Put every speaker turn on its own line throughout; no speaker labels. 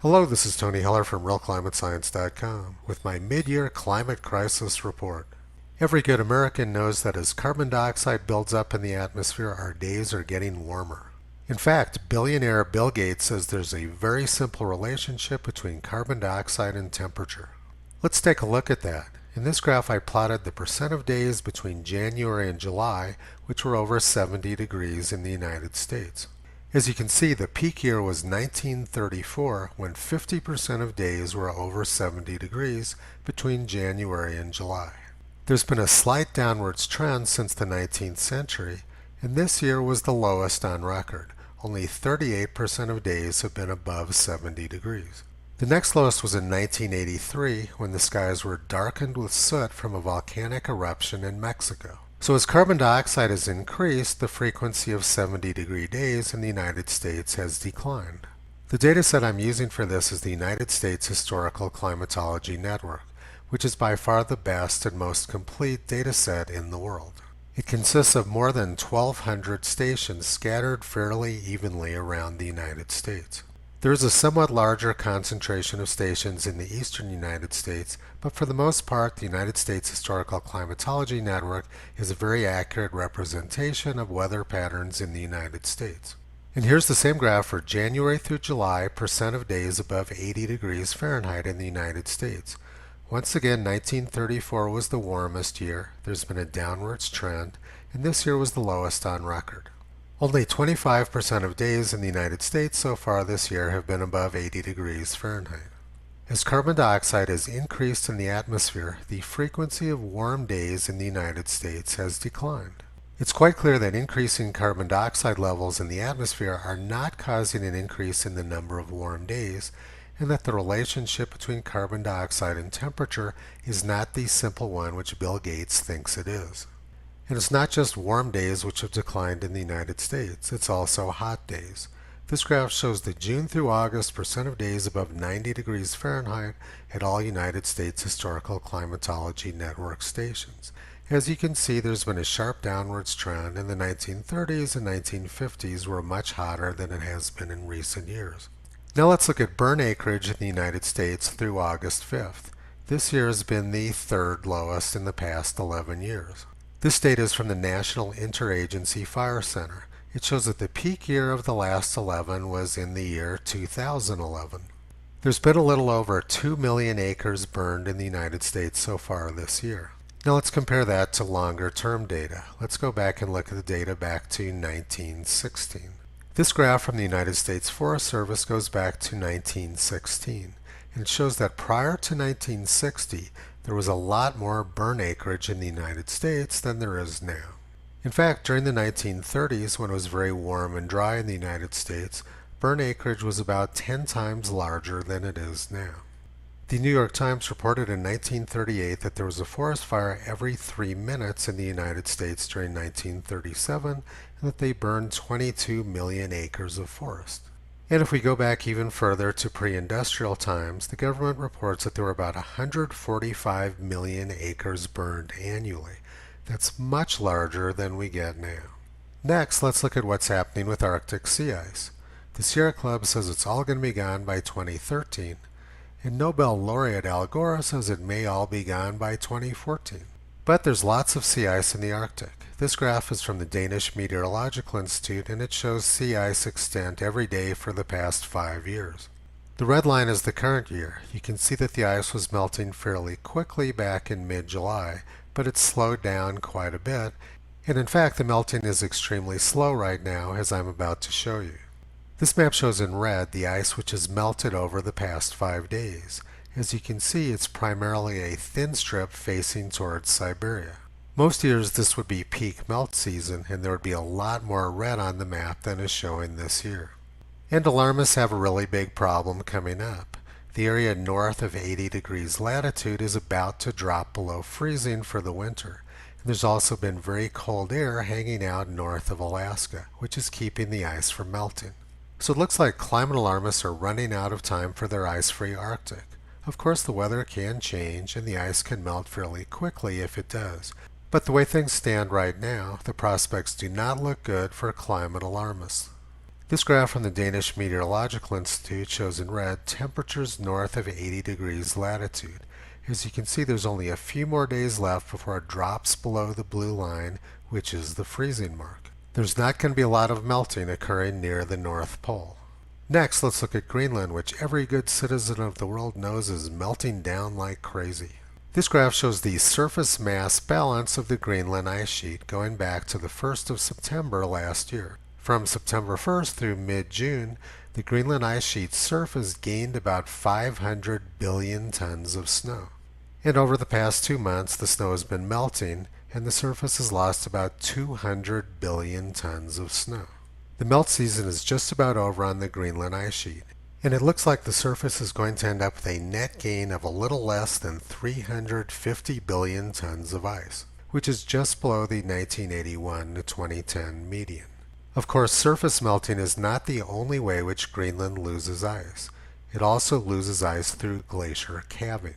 Hello, this is Tony Heller from RealClimateScience.com with my mid-year climate crisis report. Every good American knows that as carbon dioxide builds up in the atmosphere, our days are getting warmer. In fact, billionaire Bill Gates says there's a very simple relationship between carbon dioxide and temperature. Let's take a look at that. In this graph, I plotted the percent of days between January and July which were over 70 degrees in the United States. As you can see, the peak year was 1934, when 50% of days were over 70 degrees between January and July. There's been a slight downwards trend since the 19th century, and this year was the lowest on record. Only 38% of days have been above 70 degrees. The next lowest was in 1983, when the skies were darkened with soot from a volcanic eruption in Mexico. So as carbon dioxide has increased, the frequency of 70-degree days in the United States has declined. The data set I'm using for this is the United States Historical Climatology Network, which is by far the best and most complete data set in the world. It consists of more than 1,200 stations scattered fairly evenly around the United States. There is a somewhat larger concentration of stations in the eastern United States, but for the most part, the United States Historical Climatology Network is a very accurate representation of weather patterns in the United States. And here's the same graph for January through July, percent of days above 80 degrees Fahrenheit in the United States. Once again, 1934 was the warmest year. There's been a downwards trend, and this year was the lowest on record. Only 25% of days in the United States so far this year have been above 80 degrees Fahrenheit. As carbon dioxide has increased in the atmosphere, the frequency of warm days in the United States has declined. It's quite clear that increasing carbon dioxide levels in the atmosphere are not causing an increase in the number of warm days, and that the relationship between carbon dioxide and temperature is not the simple one which Bill Gates thinks it is. And it's not just warm days which have declined in the United States, it's also hot days. This graph shows the June through August percent of days above 90 degrees Fahrenheit at all United States Historical Climatology Network stations. As you can see, there's been a sharp downwards trend, and the 1930s and 1950s were much hotter than it has been in recent years. Now let's look at burn acreage in the United States through August 5th. This year has been the third lowest in the past 11 years. This data is from the National Interagency Fire Center. It shows that the peak year of the last 11 was in the year 2011. There's been a little over 2 million acres burned in the United States so far this year. Now let's compare that to longer term data. Let's go back and look at the data back to 1916. This graph from the United States Forest Service goes back to 1916, and it shows that prior to 1960, there was a lot more burn acreage in the United States than there is now. In fact, during the 1930s, when it was very warm and dry in the United States, burn acreage was about 10 times larger than it is now. The New York Times reported in 1938 that there was a forest fire every 3 minutes in the United States during 1937, and that they burned 22 million acres of forest. And if we go back even further to pre-industrial times, the government reports that there were about 145 million acres burned annually. That's much larger than we get now. Next, let's look at what's happening with Arctic sea ice. The Sierra Club says it's all going to be gone by 2013, and Nobel laureate Al Gore says it may all be gone by 2014. But there's lots of sea ice in the Arctic. This graph is from the Danish Meteorological Institute, and it shows sea ice extent every day for the past 5 years. The red line is the current year. You can see that the ice was melting fairly quickly back in mid-July, but it's slowed down quite a bit, and in fact the melting is extremely slow right now, as I'm about to show you. This map shows in red the ice which has melted over the past 5 days. As you can see, it's primarily a thin strip facing towards Siberia. Most years this would be peak melt season, and there would be a lot more red on the map than is showing this year. And alarmists have a really big problem coming up. The area north of 80 degrees latitude is about to drop below freezing for the winter. And there's also been very cold air hanging out north of Alaska, which is keeping the ice from melting. So it looks like climate alarmists are running out of time for their ice-free Arctic. Of course, the weather can change and the ice can melt fairly quickly if it does. But the way things stand right now, the prospects do not look good for climate alarmists. This graph from the Danish Meteorological Institute shows in red temperatures north of 80 degrees latitude. As you can see, there's only a few more days left before it drops below the blue line, which is the freezing mark. There's not going to be a lot of melting occurring near the North Pole. Next, let's look at Greenland, which every good citizen of the world knows is melting down like crazy. This graph shows the surface mass balance of the Greenland ice sheet going back to the 1st of September last year. From September 1st through mid-June, the Greenland ice sheet surface gained about 500 billion tons of snow. And over the past 2 months, the snow has been melting, and the surface has lost about 200 billion tons of snow. The melt season is just about over on the Greenland ice sheet, and it looks like the surface is going to end up with a net gain of a little less than 350 billion tons of ice, which is just below the 1981 to 2010 median. Of course, surface melting is not the only way which Greenland loses ice. It also loses ice through glacier calving.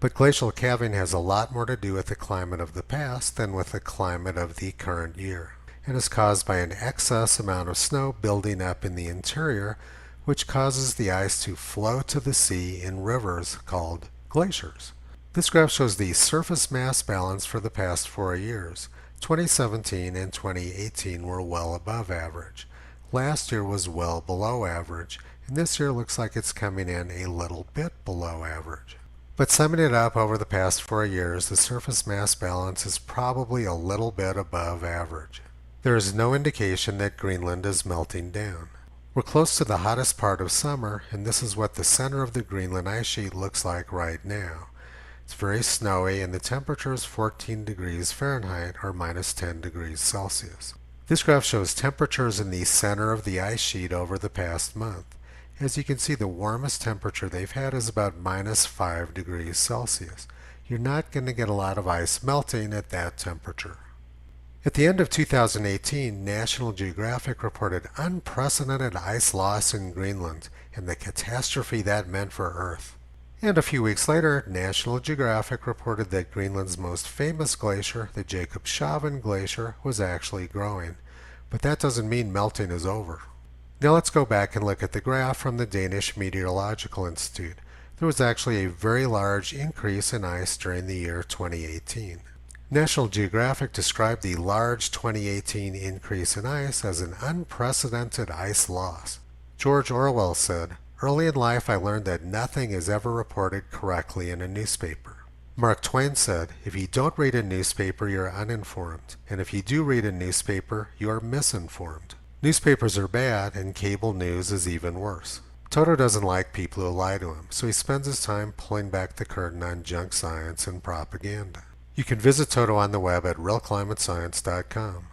But glacial calving has a lot more to do with the climate of the past than with the climate of the current year, and is caused by an excess amount of snow building up in the interior, which causes the ice to flow to the sea in rivers called glaciers. This graph shows the surface mass balance for the past 4 years. 2017 and 2018 were well above average. Last year was well below average, and this year looks like it's coming in a little bit below average. But summing it up over the past 4 years, the surface mass balance is probably a little bit above average. There is no indication that Greenland is melting down. We're close to the hottest part of summer, and this is what the center of the Greenland ice sheet looks like right now. It's very snowy, and the temperature is 14 degrees Fahrenheit or minus 10 degrees Celsius. This graph shows temperatures in the center of the ice sheet over the past month. As you can see, the warmest temperature they've had is about minus 5 degrees Celsius. You're not going to get a lot of ice melting at that temperature. At the end of 2018, National Geographic reported unprecedented ice loss in Greenland and the catastrophe that meant for Earth. And a few weeks later, National Geographic reported that Greenland's most famous glacier, the Jakobshavn Glacier, was actually growing. But that doesn't mean melting is over. Now let's go back and look at the graph from the Danish Meteorological Institute. There was actually a very large increase in ice during the year 2018. National Geographic described the large 2018 increase in ice as an unprecedented ice loss. George Orwell said, "Early in life I learned that nothing is ever reported correctly in a newspaper." Mark Twain said, "If you don't read a newspaper, you're uninformed, and if you do read a newspaper, you are misinformed." Newspapers are bad, and cable news is even worse. Toto doesn't like people who lie to him, so he spends his time pulling back the curtain on junk science and propaganda. You can visit Toto on the web at realclimatescience.com.